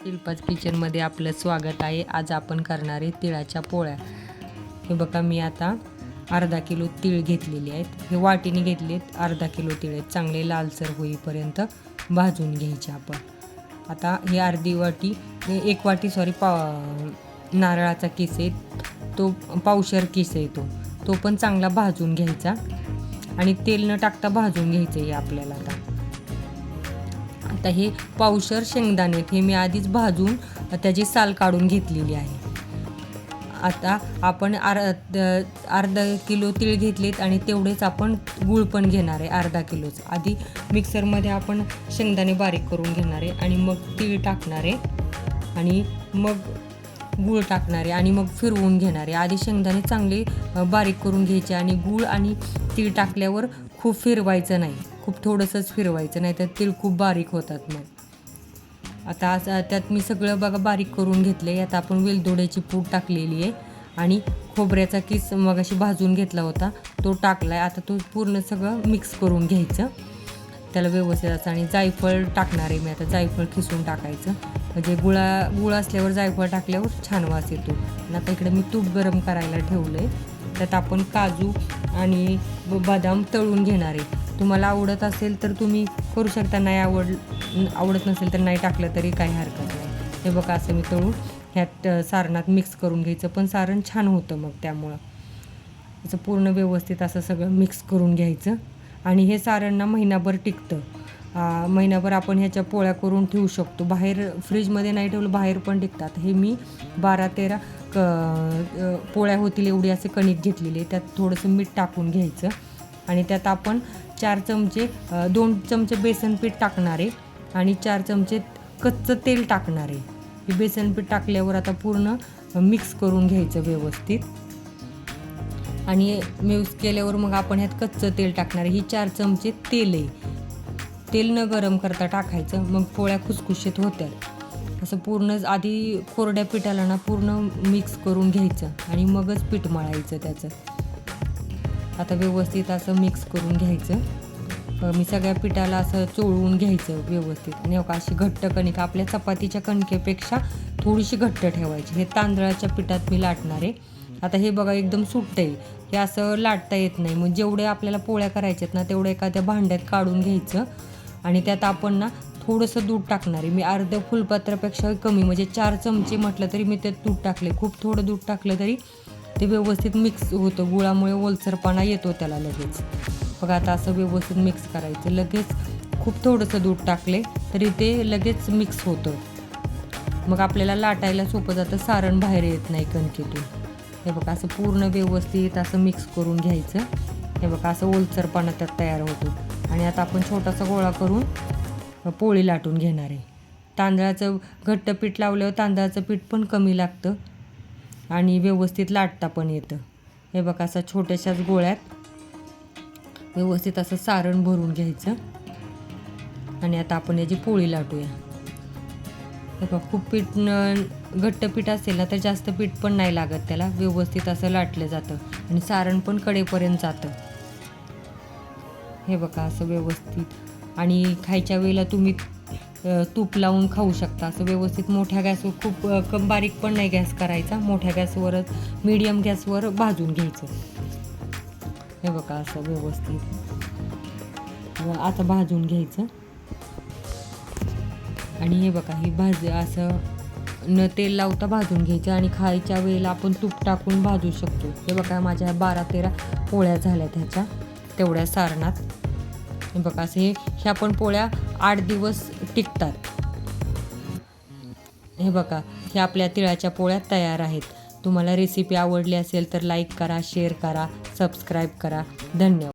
शिल्पाज किचनमध्ये आपलं स्वागत आहे। आज आपण करणार आहे तिळाच्या पोळ्या। हे बघा मी आता अर्धा किलो तीळ घेतलेले आहेत। हे वाटीने घेतलेत, अर्धा किलो तीळ आहेत। चांगले लालसर होईपर्यंत भाजून घ्यायचे आपण। आता ही अर्धी वाटी एक वाटी नारळाचा किस आहे, तो पावशर किस आहे, तो पण चांगला भाजून घ्यायचा आणि तेल न टाकता भाजून घ्यायचं आहे आपल्याला। आता हे पावशर शेंगदाणे हे मी आधीच भाजून त्याची साल काढून घेतलेली आहे। आता आपण अर्धा किलो तीळ घेतलेत आणि तेवढेच आपण गूळ पण घेणार आहे, अर्धा किलोच। आधी मिक्सरमध्ये आपण शेंगदाणे बारीक करून घेणार आहे आणि मग तीळ टाकणार आहे आणि मग गूळ टाकणार आहे आणि मग फिरवून घेणार आहे। आधी शेंगदाणे चांगले बारीक करून घ्यायचे आणि गूळ आणि तीळ टाकल्यावर खूप फिरवायचं नाही, खूप थोडंसंच फिरवायचं, नाही तर तीळ खूप बारीक होतात मग। आता त्यात मी सगळं बघा बारीक करून घेतले। आता आपण वेलदोड्याची पूड टाकलेली आहे आणि खोबऱ्याचा किस मगाशी भाजून घेतला होता तो टाकलाय। आता तो पूर्ण सगळं मिक्स करून घ्यायचं त्याला व्यवस्थित असं। आणि जायफळ टाकणार आहे मी आता, जायफळ खिसून टाकायचं, म्हणजे गुळ असल्यावर जायफळ टाकल्यावर छान वास येतो। आणि आता इकडे मी तूप गरम करायला ठेवलं आहे, त्यात आपण काजू आणि बदाम तळून घेणार आहे। तुम्हाला आवडत असेल तर तुम्ही करू शकता, नाही आवडत नसेल तर नाही टाकलं तरी काही हरकत नाही। हे बघा असं मी तळून ह्यात सारणात मिक्स करून घ्यायचं, पण सारण छान होतं मग त्यामुळं। असं पूर्ण व्यवस्थित असं सगळं मिक्स करून घ्यायचं आणि हे सारण ना महिनाभर टिकतं। महिनाभर आपण ह्याच्या पोळ्या करून ठेवू शकतो, बाहेर फ्रीजमध्ये नाही ठेवलं बाहेर पण टिकतात। हे मी 12-13 पोळ्या होतील एवढी असे कणिक घेतलेली आहे। त्यात थोडंसं मीठ टाकून घ्यायचं आणि त्यात आपण 2 चमचे बेसन पीठ टाकणार आहे आणि 4 चमचे कच्चं तेल टाकणार आहे। हे बेसन पीठ टाकल्यावर आता पूर्ण मिक्स करून घ्यायचं व्यवस्थित आणि मिक्स केल्यावर मग आपण ह्यात कच्चं तेल टाकणार आहे। ही 4 चमचे तेल आहे, तेल न गरम करता टाकायचं, मग पोळ्या खुसखुशीत होत्यात। असं पूर्ण आधी कोरड्या पिठाला ना पूर्ण मिक्स करून घ्यायचं आणि मगच पीठ मळायचं त्याचं। आता व्यवस्थित असं मिक्स करून घ्यायचं, मी सगळ्या पिठाला असं चोळून घ्यायचं व्यवस्थित। आणि अशी घट्ट कणिक आपल्या चपातीच्या कणकेपेक्षा थोडीशी घट्ट ठेवायची। हे तांदळाच्या पिठात मी लाटणार आहे। आता हे बघा एकदम सुट्ट आहे, हे असं लाटता येत नाही। मग जेवढे आपल्याला पोळ्या करायच्यात ना तेवढे एखाद्या भांड्यात काढून घ्यायचं आणि त्यात आपण ना थोडंसं दूध टाकणार आहे। मी अर्ध्या फुलपात्रापेक्षा कमी, म्हणजे 4 चमचे म्हटलं तरी मी त्यात दूध टाकले। खूप थोडं दूध टाकलं तरी ते व्यवस्थित मिक्स होतं, गुळामुळे ओलसरपणा येतो त्याला लगेच। बघा आता असं व्यवस्थित मिक्स करायचं, लगेच खूप थोडंसं दूध टाकले तरी ते लगेच मिक्स होतं, मग आपल्याला लाटायला सोपं जातं, सारण बाहेर येत नाही कणकेतून। हे बघा असं पूर्ण व्यवस्थित असं मिक्स करून घ्यायचं। हे बघा असं ओलसरपणा त्यात तयार होतो आणि आता आपण छोटासा गोळा करून पोळी लाटून घेणार आहे। तांदळाचं घट्ट पीठ लावल्यावर तांदळाचं पीठ पण कमी लागतं आणि व्यवस्थित लाटता पण येतं। हे बघा असं छोट्याशाच गोळ्यात व्यवस्थित असं सारण भरून घ्यायचं आणि आता आपण याची पोळी लाटूया। हे बघा खूप घट्ट पीठ असेल ना तर जास्त पीठ पण नाही लागत त्याला, व्यवस्थित असं लाटलं जातं आणि सारण पण कडेपर्यंत जातं। हे बघा असं व्यवस्थित, आणि खायच्या वेळेला तुम्ही तूप लावून खाऊ शकता असं व्यवस्थित। मोठ्या गॅसवर, खूप बारीक पण नाही गॅस करायचा, मोठ्या गॅसवरच मीडियम गॅसवर भाजून घ्यायचं। हे बघा असं व्यवस्थित आता भाजून घ्यायचं आणि हे बघा ही असं न तेल लावता भाजून घ्यायचं आणि खायच्या वेळेला आपण तूप टाकून भाजू शकतो। हे बघा माझ्या 12-13 पोळ्या झाल्यात ह्याच्या तेवढ्या सारणात। हे बघा असे ह्या पण पोळ्या 8 दिवस टिकतात। हे बघा ह्या आपल्या तिळाच्या पोळ्या तयार आहेत। तुम्हाला रेसिपी आवडली असेल तर लाईक करा, शेअर करा, सबस्क्राईब करा। धन्यवाद।